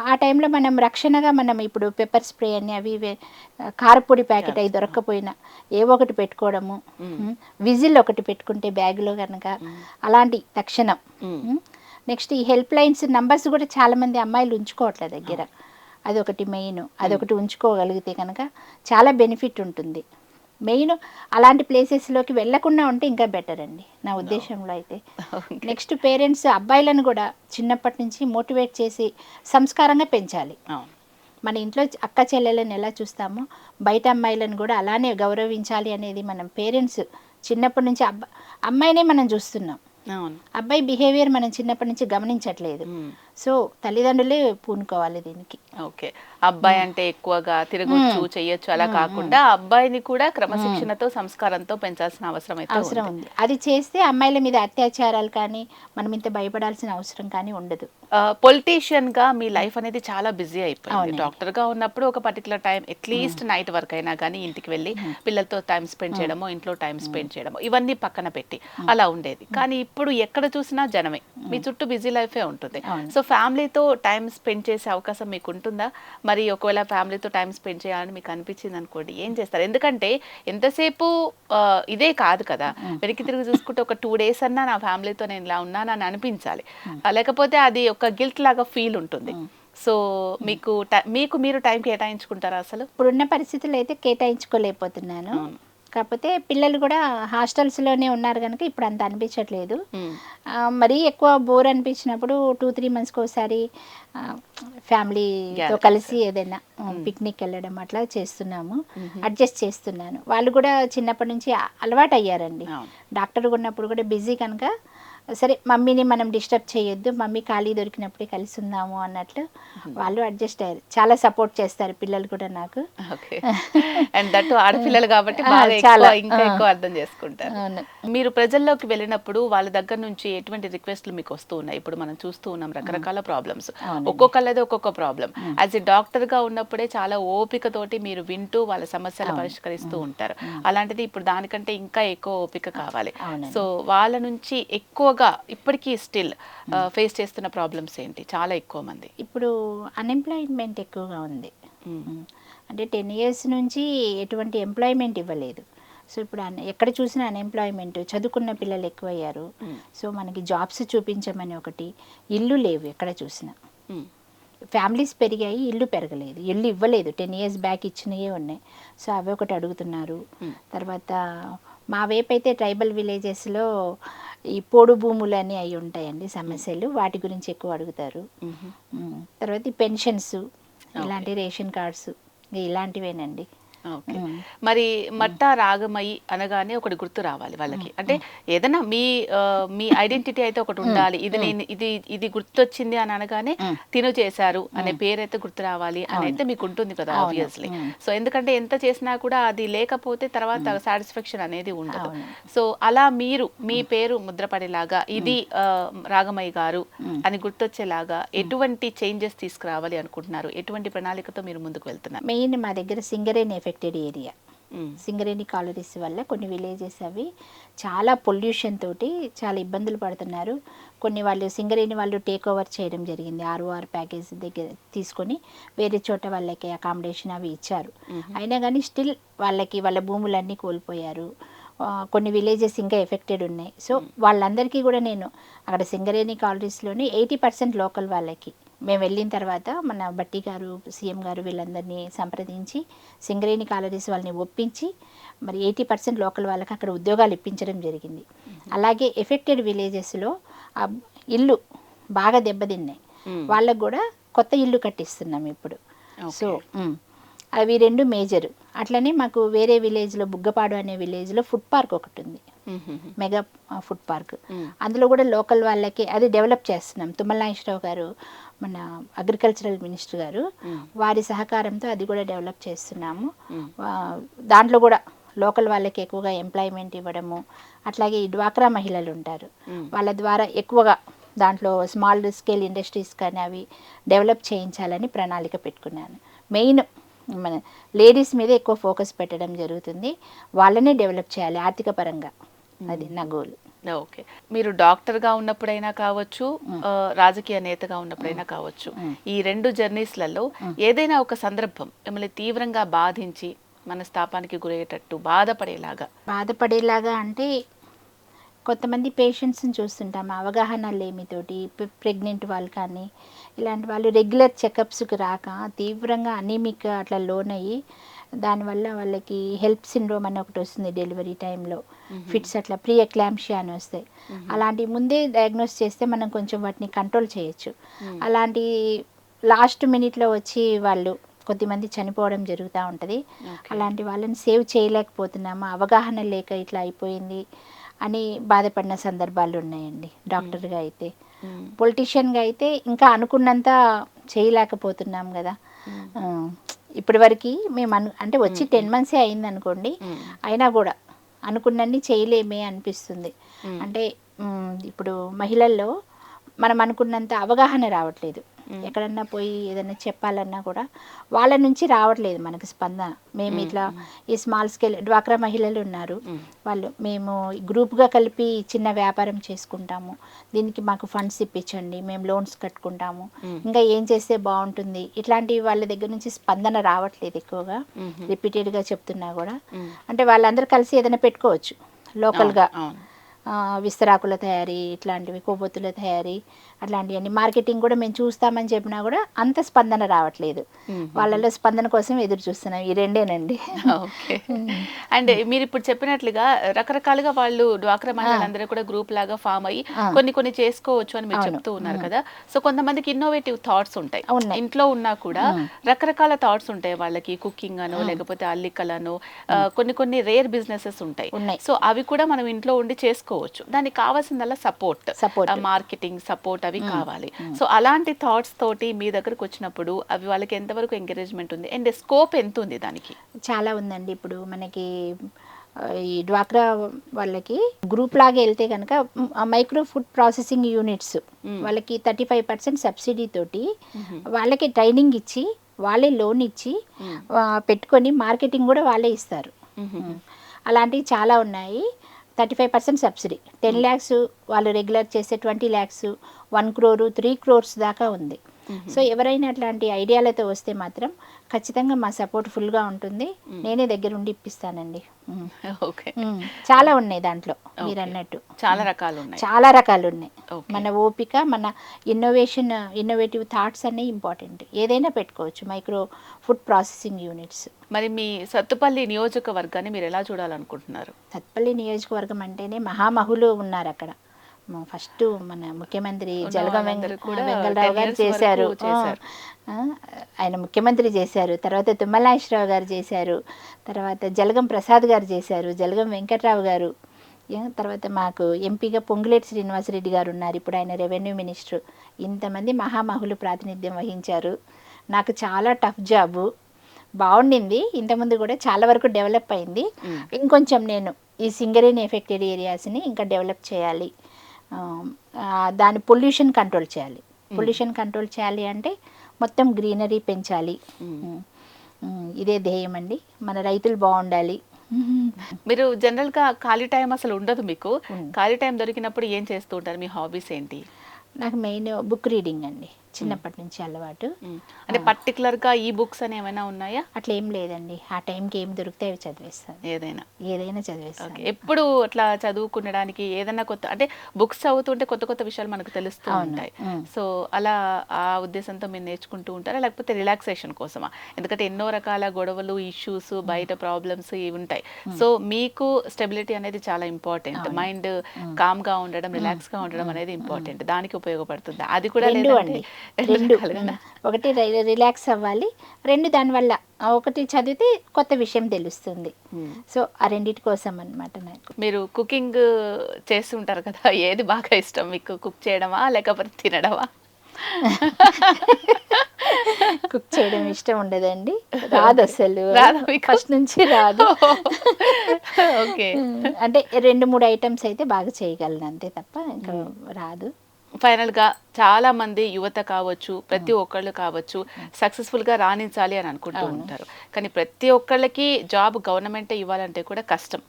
ఆ టైంలో మనం రక్షణగా మనం ఇప్పుడు పెప్పర్ స్ప్రే అని అవి కారపొడి ప్యాకెట్ అవి దొరక్కపోయినా ఏవో ఒకటి పెట్టుకోవడము, విజిల్ ఒకటి పెట్టుకుంటే బ్యాగ్లో కనుక అలాంటి తక్షణం. నెక్స్ట్ ఈ హెల్ప్ లైన్స్ నంబర్స్ కూడా చాలామంది అమ్మాయిలు ఉంచుకోవట్లేదు దగ్గర. అదొకటి మెయిన్. అదొకటి ఉంచుకోగలిగితే కనుక చాలా బెనిఫిట్ ఉంటుంది. మెయిన్ అలాంటి ప్లేసెస్లోకి వెళ్లకుండా ఉంటే ఇంకా బెటర్ అండి నా ఉద్దేశంలో అయితే. నెక్స్ట్ పేరెంట్స్ అబ్బాయిలను కూడా చిన్నప్పటి నుంచి మోటివేట్ చేసి సంస్కారంగా పెంచాలి. మన ఇంట్లో అక్క చెల్లెలను ఎలా చూస్తామో బయట అమ్మాయిలను కూడా అలానే గౌరవించాలి అనేది మనం పేరెంట్స్ చిన్నప్పటి నుంచి అమ్మాయినే మనం చూస్తున్నాం. అబ్బాయి బిహేవియర్ మనం చిన్నప్పటి నుంచి గమనించట్లేదు. సో తల్లిదండ్రులే పూనుకోవాలి దీనికి. ఓకే, అబ్బాయి అంటే ఎక్కువగా తిరగొచ్చు, చెయ్యొచ్చు అలా కాకుండా అబ్బాయిని కూడా క్రమశిక్షణతో సంస్కారంతో పెంచాల్సిన అవసరం ఉంది. అది చేస్తే అమ్మాయిల మీద అత్యాచారాలు కానీ మనం ఇంత భయపడాల్సిన అవసరం కానీ ఉండదు. పొలిటీషియన్ గా మీ లైఫ్ అనేది చాలా బిజీ అయిపోయింది. డాక్టర్ గా ఉన్నప్పుడు ఒక particular time at least night work అయినా కానీ ఇంటికి వెళ్ళి పిల్లలతో టైం స్పెండ్ చేయడమో, ఇంట్లో టైం స్పెండ్ చేయడమో ఇవన్నీ పక్కన పెట్టి అలా ఉండేది. కానీ ఇప్పుడు ఎక్కడ చూసినా జనమే, మీ చుట్టూ బిజీ లైఫే ఉంటుంది. సో ఫ్యామిలీతో టైం స్పెండ్ చేసే అవకాశం మీకు ఉంటుందా? మరి ఒకవేళ ఫ్యామిలీతో టైం స్పెండ్ చేయాలని మీకు అనిపించింది అనుకోండి, ఏం చేస్తారు? ఎందుకంటే ఎంతసేపు ఇదే కాదు కదా, వెనక్కి తిరిగి చూసుకుంటే ఒక 2 days అన్నా నా ఫ్యామిలీతో నేను ఇలా ఉన్నానని అనిపించాలి. లేకపోతే అది ఒక గిల్ట్ లాగా ఫీల్ ఉంటుంది. సో మీకు మీరు టైం కేటాయించుకుంటారా అసలు? ఇప్పుడున్న పరిస్థితుల్లో అయితే కేటాయించుకోలేకపోతున్నాను. కాకపోతే పిల్లలు కూడా హాస్టల్స్లోనే ఉన్నారు కనుక ఇప్పుడు అంత అనిపించట్లేదు. మరీ ఎక్కువ బోర్ అనిపించినప్పుడు 2-3 monthsకి ఒకసారి ఫ్యామిలీతో కలిసి ఏదైనా పిక్నిక్ వెళ్ళడం అట్లా చేస్తున్నాము. అడ్జస్ట్ చేస్తున్నాను. వాళ్ళు కూడా చిన్నప్పటి నుంచి అలవాటు అయ్యారండి. డాక్టర్గా ఉన్నప్పుడు కూడా బిజీ కనుక సరే మమ్మీని మనం డిస్టర్బ్ చేయొద్దు, మమ్మీ ఖాళీ దొరికినప్పుడే కలిసి ఉందాము అన్నట్లు వాళ్ళు అడ్జస్ట్ అయ్యారు. చాలా సపోర్ట్ చేస్తారు పిల్లలు కూడా నాకు. అండ్ దట్ ఆడపిల్లలు కాబట్టి ఇంకా ఎక్కువ అర్థం చేసుకుంటారు. మీరు ప్రజల్లోకి వెళ్ళినప్పుడు వాళ్ళ దగ్గర నుంచి ఎటువంటి రిక్వెస్ట్లు మీకు వస్తూ ఉన్నాయి? ఇప్పుడు మనం చూస్తూ ఉన్నాం రకరకాల ప్రాబ్లమ్స్, ఒక్కొక్కళ్ళది ఒక్కొక్క ప్రాబ్లం. యాజ్ ఎ డాక్టర్ గా ఉన్నప్పుడే చాలా ఓపికతోటి మీరు వింటూ వాళ్ళ సమస్యలు పరిష్కరిస్తూ ఉంటారు. అలాంటిది ఇప్పుడు దానికంటే ఇంకా ఎక్కువ ఓపిక కావాలి. సో వాళ్ళ నుంచి ఎక్కువ ఇప్పటికీ స్టిల్ ఫేస్ చేస్తున్న ప్రాబ్లమ్స్ ఏంటి? చాలా ఎక్కువ మంది ఇప్పుడు అన్ఎంప్లాయ్మెంట్ ఎక్కువగా ఉంది. అంటే 10 years నుంచి ఎటువంటి ఎంప్లాయ్మెంట్ ఇవ్వలేదు. సో ఇప్పుడు ఎక్కడ చూసినా అన్ఎంప్లాయ్మెంట్, చదువుకున్న పిల్లలు ఎక్కువయ్యారు. సో మనకి జాబ్స్ చూపించమని ఒకటి, ఇల్లు లేవు ఎక్కడ చూసినా. ఫ్యామిలీస్ పెరిగాయి, ఇల్లు పెరగలేదు, ఇల్లు ఇవ్వలేదు. 10 years బ్యాక్ ఇచ్చినవే ఉన్నాయి. సో అవి ఒకటి అడుగుతున్నారు. తర్వాత మా వైపు అయితే ట్రైబల్ విలేజెస్లో ఈ పోడు భూములు అని అవి ఉంటాయండి సమస్యలు, వాటి గురించి ఎక్కువ అడుగుతారు. తర్వాత ఈ పెన్షన్స్, ఇలాంటి రేషన్ కార్డ్స్ ఇలాంటివేనండి. ఓకే. మరి మట్టా రాగమయి అనగానే ఒకటి గుర్తు రావాలి వాళ్ళకి. అంటే ఏదైనా మీ ఐడెంటిటీ అయితే ఒకటి ఉండాలి. ఇది నేను ఇది గుర్తొచ్చింది అని అనగానే తిను చేశారు అనే పేరైతే గుర్తు రావాలి అని అయితే మీకు ఉంటుంది కదా ఆబ్వియస్లీ. సో ఎందుకంటే ఎంత చేసినా కూడా అది లేకపోతే తర్వాత సాటిస్ఫాక్షన్ అనేది ఉండదు. సో అలా మీరు మీ పేరు ముద్రపడేలాగా ఇది రాగమయ్య గారు అని గుర్తొచ్చేలాగా ఎటువంటి చేంజెస్ తీసుకురావాలి అనుకుంటున్నారు? ఎటువంటి ప్రణాళికతో మీరు ముందుకు వెళ్తున్నారు? మెయిన్ మా దగ్గర Singareni affected area, Singareni collieries వల్ల కొన్ని విలేజెస్ అవి చాలా పొల్యూషన్ తోటి చాలా ఇబ్బందులు పడుతున్నారు. కొన్ని వాళ్ళు సింగరేణి వాళ్ళు టేక్ ఓవర్ చేయడం జరిగింది. ఆర్ఓఆర్ ప్యాకేజ్ దగ్గర తీసుకొని వేరే చోట వాళ్ళకి అకామిడేషన్ అవి ఇచ్చారు. అయినా కానీ స్టిల్ వాళ్ళకి వాళ్ళ భూములన్నీ కోల్పోయారు. కొన్ని విలేజెస్ ఇంకా ఎఫెక్టెడ్ ఉన్నాయి. సో వాళ్ళందరికీ కూడా నేను అక్కడ సింగరేణి కాలరీస్లోని 80% లోకల్ వాళ్ళకి మేము వెళ్ళిన తర్వాత మన బట్టి గారు, సీఎం గారు వీళ్ళందరినీ సంప్రదించి సింగరేణి కాలరీస్ వాళ్ళని ఒప్పించి మరి 80% లోకల్ వాళ్ళకి అక్కడ ఉద్యోగాలు ఇప్పించడం జరిగింది. అలాగే ఎఫెక్టెడ్ విలేజెస్లో ఇల్లు బాగా దెబ్బతిన్నాయి, వాళ్ళకు కూడా కొత్త ఇల్లు కట్టిస్తున్నాం ఇప్పుడు. సో అవి రెండు మేజర్. అట్లనే మాకు వేరే విలేజ్లో బుగ్గపాడు అనే విలేజ్లో ఫుడ్ పార్క్ ఒకటి ఉంది, మెగా ఫుడ్ పార్క్. అందులో కూడా లోకల్ వాళ్ళకి అది డెవలప్ చేస్తున్నాం. తుమ్మల నాగేశ్వరరావు గారు మన అగ్రికల్చరల్ మినిస్టర్ గారు వారి సహకారంతో అది కూడా డెవలప్ చేస్తున్నాము. దాంట్లో కూడా లోకల్ వాళ్ళకి ఎక్కువగా ఎంప్లాయ్మెంట్ ఇవ్వడము, అట్లాగే ఈ డ్వాక్రా మహిళలు ఉంటారు వాళ్ళ ద్వారా ఎక్కువగా దాంట్లో స్మాల్ స్కేల్ ఇండస్ట్రీస్ కానీ అవి డెవలప్ చేయించాలని ప్రణాళిక పెట్టుకున్నాను. మెయిన్ మన లేడీస్ మీద ఎక్కువ ఫోకస్ పెట్టడం జరుగుతుంది. వాళ్ళనే డెవలప్ చేయాలి ఆర్థిక పరంగా, అది నా గోల్. ఓకే. మీరు డాక్టర్గా ఉన్నప్పుడైనా కావచ్చు, రాజకీయ నేతగా ఉన్నప్పుడైనా కావచ్చు, ఈ రెండు జర్నీస్లలో ఏదైనా ఒక సందర్భం మిమ్మల్ని తీవ్రంగా బాధించి మనస్తాపానికి గురయ్యేటట్టు బాధపడేలాగా అంటే కొంతమంది పేషెంట్స్ని చూస్తుంటాం అవగాహన లేమితోటి, ప్రెగ్నెంట్ వాళ్ళు కానీ ఇలాంటి వాళ్ళు రెగ్యులర్ చెకప్స్కి రాక తీవ్రంగా అనీమిక్ అట్లా లోన్ అయ్యి దానివల్ల వాళ్ళకి హెల్ప్ సిండ్రోమ్ అని ఒకటి వస్తుంది డెలివరీ టైంలో, ఫిట్స్ అట్లా ప్రీ ఎక్లాంప్షియా అని వస్తాయి. అలాంటి ముందే డయాగ్నోస్ చేస్తే మనం కొంచెం వాటిని కంట్రోల్ చేయొచ్చు. అలాంటి లాస్ట్ మినిట్లో వచ్చి వాళ్ళు కొద్దిమంది చనిపోవడం జరుగుతూ ఉంటుంది. అలాంటి వాళ్ళని సేవ్ చేయలేకపోతున్నాము, అవగాహన లేక ఇట్లా అయిపోయింది అని బాధపడిన సందర్భాలు ఉన్నాయండి. డాక్టర్గా అయితే, పొలిటీషియన్గా అయితే ఇంకా అనుకున్నంత చేయలేకపోతున్నాం కదా. ఇప్పటి వరకు మేము అంటే వచ్చి 10 months అయింది అనుకోండి, అయినా కూడా అనుకున్నన్ని చేయలేమే అనిపిస్తుంది. అంటే ఇప్పుడు మహిళల్లో మనం అనుకున్నంత అవగాహన రావట్లేదు. ఎక్కడన్నా పోయి ఏదైనా చెప్పాలన్నా కూడా వాళ్ళ నుంచి రావట్లేదు మనకు స్పందన. మేము ఇట్లా ఈ స్మాల్ స్కేల్ డ్వాక్రా మహిళలు ఉన్నారు, వాళ్ళు మేము గ్రూప్గా కలిపి చిన్న వ్యాపారం చేసుకుంటాము, దీనికి మాకు ఫండ్స్ ఇప్పించండి, మేము లోన్స్ కట్టుకుంటాము, ఇంకా ఏం చేస్తే బాగుంటుంది, ఇట్లాంటి వాళ్ళ దగ్గర నుంచి స్పందన రావట్లేదు ఎక్కువగా. రిపీటెడ్గా చెప్తున్నా కూడా అంటే వాళ్ళందరూ కలిసి ఏదైనా పెట్టుకోవచ్చు లోకల్గా, విస్తరాకుల తయారీ, ఇట్లాంటివి కొవ్వొత్తుల తయారీ, అట్లాంటివన్నీ మార్కెటింగ్ కూడా మేము చూస్తామని చెప్పినా కూడా అంత స్పందన రావట్లేదు. వాళ్ళలో స్పందన కోసం ఎదురు చూస్తున్నాం. ఈ రెండేనండి. ఓకే. అండ్ మీరు ఇప్పుడు చెప్పినట్లుగా రకరకాలుగా వాళ్ళు డ్వాక్రా మహిళలందరూ కూడా గ్రూప్ లాగా ఫామ్ అయ్యి కొన్ని చేసుకోవచ్చు అని మీరు చెప్తూ ఉన్నారు కదా. సో కొంతమందికి ఇన్నోవేటివ్ థాట్స్ ఉంటాయి, ఇంట్లో ఉన్నా కూడా రకరకాల థాట్స్ ఉంటాయి వాళ్ళకి, కుకింగ్ అనో లేకపోతే అల్లికలను, కొన్ని రేర్ బిజినెసెస్ ఉంటాయి. సో అవి కూడా మనం ఇంట్లో ఉండి చేసుకోవచ్చు. దానికి కావాల్సిందల్లా సపోర్ట్, మార్కెటింగ్ సపోర్ట్ అవి కావాలి. సో అలాంటి థాట్స్ తోటి మీ దగ్గరకు వచ్చినప్పుడు అవి వాళ్ళకి ఎంతవరకు ఎంకరేజ్మెంట్ ఉంది అండ్ స్కోప్ ఎంత ఉంది దానికి? చాలా ఉందండి. ఇప్పుడు మనకి ఈ డ్వాక్రా వాళ్ళకి గ్రూప్ లాగా వెళ్తే కనుక మైక్రో ఫుడ్ ప్రాసెసింగ్ యూనిట్స్ వాళ్ళకి 35% సబ్సిడీ తోటి వాళ్ళకి ట్రైనింగ్ ఇచ్చి వాళ్ళే లోన్ ఇచ్చి పెట్టుకొని మార్కెటింగ్ కూడా వాళ్ళే ఇస్తారు. అలాంటివి చాలా ఉన్నాయి. 35% సబ్సిడీ, 10 lakhs వాళ్ళు రెగ్యులర్ చేస్తే 20 lakhs, 1 crore, 3 crores దాకా ఉంది. సో ఎవరైనా అట్లాంటి ఐడియాలతో వస్తే మాత్రం ఖచ్చితంగా మా సపోర్ట్ ఫుల్గా ఉంటుంది. నేనే దగ్గర ఉండి ఇప్పిస్తానండి. ఓకే. చాలా ఉన్నాయి దాంట్లో మీరు అన్నట్టు, చాలా రకాలు ఉన్నాయి. మన ఓపిక, మన ఇన్నోవేటివ్ థాట్స్ అన్నీ ఇంపార్టెంట్. ఏదైనా పెట్టుకోవచ్చు మైక్రో ఫుడ్ ప్రాసెసింగ్ యూనిట్స్. మరి మీ సత్తుపల్లి నియోజకవర్గాన్ని మీరు ఎలా చూడాలనుకుంటున్నారు? సత్తుపల్లి నియోజకవర్గం అంటేనే మహామహులు ఉన్నారు అక్కడ. ఫస్ట్ మన ముఖ్యమంత్రి జలగం వెంగళరావు గారు చేశారు. ఆ, ఆయన ముఖ్యమంత్రి చేశారు, తర్వాత తుమ్మల నాగేశ్వరరావు గారు చేశారు, తర్వాత జలగం ప్రసాద్ గారు చేశారు, జలగం వెంకట్రావు గారు, తర్వాత మాకు ఎంపీగా పొంగులేటి శ్రీనివాసరెడ్డి గారు ఉన్నారు, ఇప్పుడు ఆయన రెవెన్యూ మినిస్టర్. ఇంతమంది మహామహులు ప్రాతినిధ్యం వహించారు. నాకు చాలా టఫ్ జాబు, బాగుండింది. ఇంతకుముందు కూడా చాలా వరకు డెవలప్ అయింది. ఇంకొంచెం నేను ఈ సింగరేణి ఎఫెక్టెడ్ ఏరియాస్ని ఇంకా డెవలప్ చేయాలి, దాని పొల్యూషన్ కంట్రోల్ చేయాలి. పొల్యూషన్ కంట్రోల్ చేయాలి అంటే మొత్తం గ్రీనరీ పెంచాలి. ఇదే ధ్యేయం అండి. మన రైతులు బాగుండాలి. మీరు జనరల్ గా ఖాళీ టైం అసలు ఉండదు మీకు. ఖాళీ టైం దొరికినప్పుడు ఏం చేస్తూ ఉంటారు? మీ హాబీస్ ఏంటి? నాకు మెయిన్ బుక్ రీడింగ్ అండి, చిన్నప్పటి నుంచి అలవాటు. అంటే పర్టికులర్ గా ఈ బుక్స్ అని ఏమైనా ఉన్నాయా? అట్లా ఏం లేదండి, ఆ టైంకి ఏం దొరికితే అవి చదివేస్తాను. ఏదైనా చదివేస్తాను. ఎప్పుడు అట్లా చదువుకునడానికి ఏదైనా కొత్త, అంటే బుక్స్ చదువుతుంటే కొత్త కొత్త విషయాలు మనకు తెలుస్తూ ఉంటాయి. సో అలా ఆ ఉద్దేశంతో మీరు నేర్చుకుంటూ ఉంటారా, లేకపోతే రిలాక్సేషన్ కోసమా? ఎందుకంటే ఎన్నో రకాల గొడవలు, ఇష్యూస్, బయట ప్రాబ్లమ్స్ ఇవి ఉంటాయి. సో మీకు స్టెబిలిటీ అనేది చాలా ఇంపార్టెంట్. మైండ్ కామ్ గా ఉండడం, రిలాక్స్ గా ఉండడం అనేది ఇంపార్టెంట్. దానికి ఉపయోగపడుతుంది అది కూడా. రెండు, ఒకటి రిలాక్స్ అవ్వాలి, రెండు దానివల్ల ఒకటి చదివితే కొత్త విషయం తెలుస్తుంది. సో ఆ రెండింటి కోసం అన్నమాట. నాకు మీరు కుకింగ్ చేస్తుంటారు కదా, ఏది బాగా ఇష్టం మీకు? కుక్ చేయడమా లేకపోతే తినడమా? కుక్ చేయడం ఇష్టం ఉండదండి, రాదు అసలు, ఫస్ట్ నుంచి రాదు. ఓకే, అంటే 2-3 ఐటమ్స్ అయితే బాగా చేయగలను అంతే తప్ప ఇంకా రాదు. ఫైనల్ గా చాలా మంది యువత కావచ్చు, ప్రతి ఒక్కళ్ళు కావచ్చు, సక్సెస్ఫుల్ గా రాణించాలి అని అనుకుంటూ ఉంటారు. కానీ ప్రతి ఒక్కళ్ళకి జాబ్ గవర్నమెంటే ఇవ్వాలంటే కూడా కష్టం.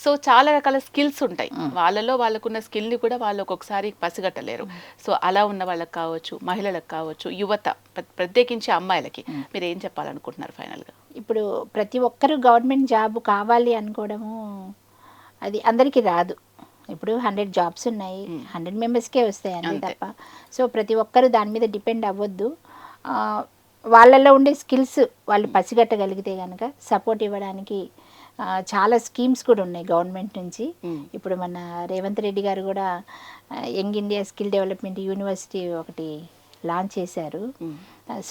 సో చాలా రకాల స్కిల్స్ ఉంటాయి, వాళ్ళలో వాళ్ళకున్న స్కిల్ని కూడా వాళ్ళు ఒక్కొక్కసారి పసిగట్టలేరు. సో అలా ఉన్న వాళ్ళకి కావచ్చు, మహిళలకు కావచ్చు, యువత ప్రత్యేకించి అమ్మాయిలకి మీరు ఏం చెప్పాలనుకుంటున్నారు ఫైనల్గా? ఇప్పుడు ప్రతి ఒక్కరు గవర్నమెంట్ జాబ్ కావాలి అనుకోవడము అది అందరికీ రాదు. ఇప్పుడు 100 జాబ్స్ ఉన్నాయి, 100 మెంబర్స్కే వస్తాయి అంతే తప్ప. సో ప్రతి ఒక్కరు దాని మీద డిపెండ్ అవ్వద్దు. వాళ్ళల్లో ఉండే స్కిల్స్ వాళ్ళు పసిగట్టగలిగితే కనుక సపోర్ట్ ఇవ్వడానికి చాలా స్కీమ్స్ కూడా ఉన్నాయి గవర్నమెంట్ నుంచి. ఇప్పుడు మన రేవంత్ రెడ్డి గారు కూడా young India skill development university ఒకటి లాంచ్ చేశారు.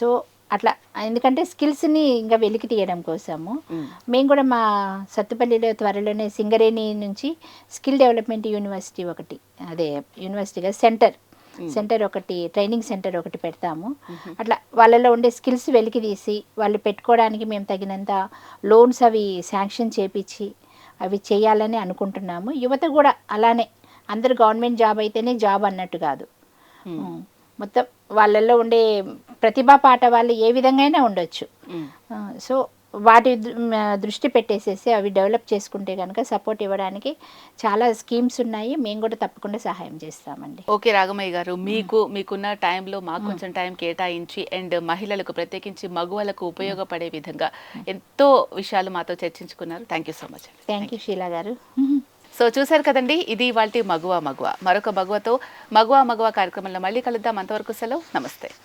సో అట్లా, ఎందుకంటే స్కిల్స్ని ఇంకా వెలికి తీయడం కోసము మేము కూడా మా సత్తుపల్లిలో త్వరలోనే సింగరేణి నుంచి స్కిల్ డెవలప్మెంట్ యూనివర్సిటీ ఒకటి, అదే యూనివర్సిటీగా సెంటర్ ఒకటి, ట్రైనింగ్ సెంటర్ ఒకటి పెడతాము. అట్లా వాళ్ళలో ఉండే స్కిల్స్ వెలికి తీసి వాళ్ళు పెట్టుకోవడానికి మేము తగినంత లోన్స్ అవి శాంక్షన్ చేపించి అవి చేయాలని అనుకుంటున్నాము. యువత కూడా అలానే, అందరు గవర్నమెంట్ జాబ్ అయితేనే జాబ్ అన్నట్టు కాదు. మొత్తం వాళ్ళల్లో ఉండే ప్రతిభా పాట వాళ్ళు ఏ విధంగా అయినా ఉండొచ్చు. సో వాటి దృష్టి పెట్టేసేసి అవి డెవలప్ చేసుకుంటే కనుక సపోర్ట్ ఇవ్వడానికి చాలా స్కీమ్స్ ఉన్నాయి. మేము కూడా తప్పకుండా సహాయం చేస్తామండి. ఓకే రాగమయ్య గారు, మీకున్న టైంలో మాకు కొంచెం టైం కేటాయించి అండ్ మహిళలకు ప్రత్యేకించి మగవాళ్ళకు ఉపయోగపడే విధంగా ఎంతో విషయాలు మాతో చర్చించుకున్నారు. Thank you so much. Thank you Sheela గారు. సో చూశారు కదండి, ఇది ఇవాల్టి మగువ. మరొక మగువతో మగువ కార్యక్రమంలో మళ్ళీ కలుద్దాం. అంతవరకు సెలవు, నమస్తే.